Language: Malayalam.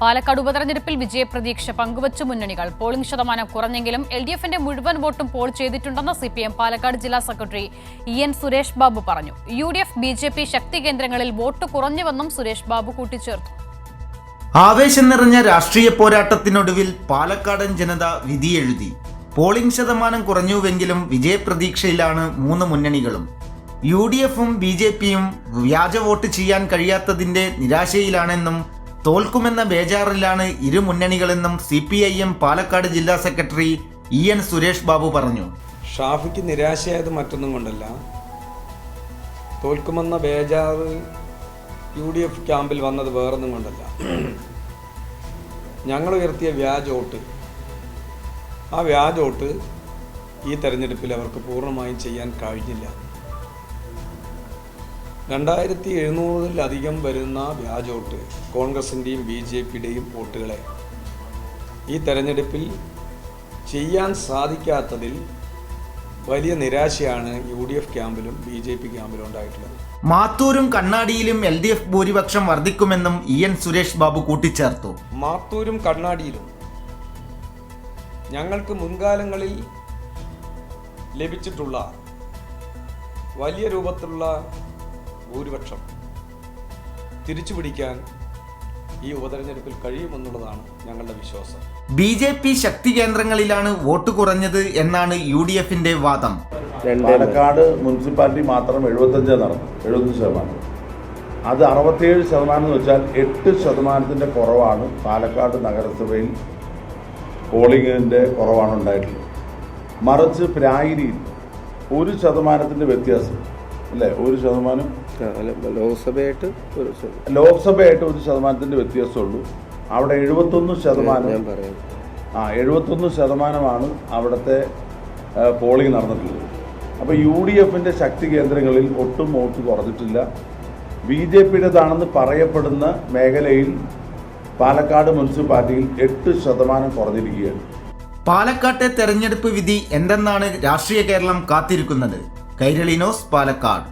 പാലക്കാട് ഉപതെരഞ്ഞെടുപ്പിൽ വിജയപ്രതീക്ഷ പങ്കുവച്ചു മുന്നണികൾ. പോളിംഗ് ശതമാനം കുറഞ്ഞെങ്കിലും LDFന്റെ മുഴുവൻ വോട്ടും പോൾ ചെയ്തിട്ടുണ്ടെന്ന് CPM പാലക്കാട് ജില്ലാ സെക്രട്ടറി EN സുരേഷ് ബാബു പറഞ്ഞു. UDF BJP ശക്തി കേന്ദ്രങ്ങളിൽ വോട്ട് കുറഞ്ഞുവെന്നും സുരേഷ് ബാബു കൂട്ടിച്ചേർത്തു. ആവേശം നിറഞ്ഞ രാഷ്ട്രീയ പോരാട്ടത്തിനൊടുവിൽ പാലക്കാടൻ ജനത വിധിയെഴുതി. പോളിംഗ് ശതമാനം കുറഞ്ഞുവെങ്കിലും വിജയപ്രതീക്ഷയിലാണ് മൂന്ന് മുന്നണികളും. UDFും BJPയും വ്യാജ വോട്ട് ചെയ്യാൻ കഴിയാത്തതിന്റെ നിരാശയിലാണെന്നും തോൽക്കുമെന്ന ബേജാറിലാണ് ഇരു മുന്നണികളെന്നും CPIM പാലക്കാട് ജില്ലാ സെക്രട്ടറി EN സുരേഷ് ബാബു പറഞ്ഞു. ഷാഫിക്ക് നിരാശയായത് മറ്റൊന്നും കൊണ്ടല്ല, തോൽക്കുമെന്ന ബേജാറ് UDF ക്യാമ്പിൽ വന്നത് വേറൊന്നും കൊണ്ടല്ല. ഞങ്ങൾ ഉയർത്തിയ വ്യാജ വോട്ട്, ആ വ്യാജ വോട്ട് ഈ തെരഞ്ഞെടുപ്പിൽ അവർക്ക് പൂർണ്ണമായും ചെയ്യാൻ കഴിഞ്ഞില്ല. 2700-ലധികം വരുന്ന വ്യാജ വോട്ട് കോൺഗ്രസിൻ്റെയും BJPയുടെയും വോട്ടുകളെ ഈ തെരഞ്ഞെടുപ്പിൽ ചെയ്യാൻ സാധിക്കാത്തതിൽ വലിയ നിരാശയാണ് UDF ക്യാമ്പിലും BJP ക്യാമ്പിലും ഉണ്ടായിട്ടുള്ളത്. മാത്തൂരും കണ്ണാടിയിലും LDF ഭൂരിപക്ഷം വർദ്ധിക്കുമെന്നും EN സുരേഷ് ബാബു കൂട്ടിച്ചേർത്തു. മാത്തൂരും കണ്ണാടിയിലും ഞങ്ങൾക്ക് മുൻകാലങ്ങളിൽ ലഭിച്ചിട്ടുള്ള വലിയ രൂപത്തിലുള്ള ഭൂരിപക്ഷം തിരിച്ചുപിടിക്കാൻ ഈ ഉപതെരഞ്ഞെടുപ്പിൽ കഴിയുമെന്നുള്ളതാണ് ഞങ്ങളുടെ വിശ്വാസം. BJP ശക്തി കേന്ദ്രങ്ങളിലാണ് വോട്ട് കുറഞ്ഞത് എന്നാണ് UDFന്റെ വാദം. പാലക്കാട് മുനിസിപ്പാലിറ്റി മാത്രം 75 നടന്നു, 75%. അത് 67% എന്ന് വെച്ചാൽ 8% കുറവാണ് പാലക്കാട് നഗരസഭയിൽ പോളിംഗിൻ്റെ കുറവാണ് ഉണ്ടായിട്ടുള്ളത്. മറിച്ച് പ്രായിരിയിൽ 1% വ്യത്യാസം അല്ലേ, 1%. ലോക്സഭയായിട്ട് 1% വ്യത്യാസമുള്ളൂ. അവിടെ 71% 71% അവിടുത്തെ പോളിംഗ് നടന്നിട്ടുള്ളത്. അപ്പോൾ UDFന്റെ ശക്തി കേന്ദ്രങ്ങളിൽ ഒട്ടും വോട്ട് കുറഞ്ഞിട്ടില്ല. BJPയുടേതാണെന്ന് പറയപ്പെടുന്ന മേഖലയിൽ പാലക്കാട് മുനിസിപ്പാലിറ്റിയിൽ 8% കുറഞ്ഞിരിക്കുകയാണ്. പാലക്കാട്ടെ തെരഞ്ഞെടുപ്പ് വിധി എന്തെന്നാണ് രാഷ്ട്രീയ കേരളം കാത്തിരിക്കുന്നത്. കൈരളി ന്യൂസ്, പാലക്കാട്.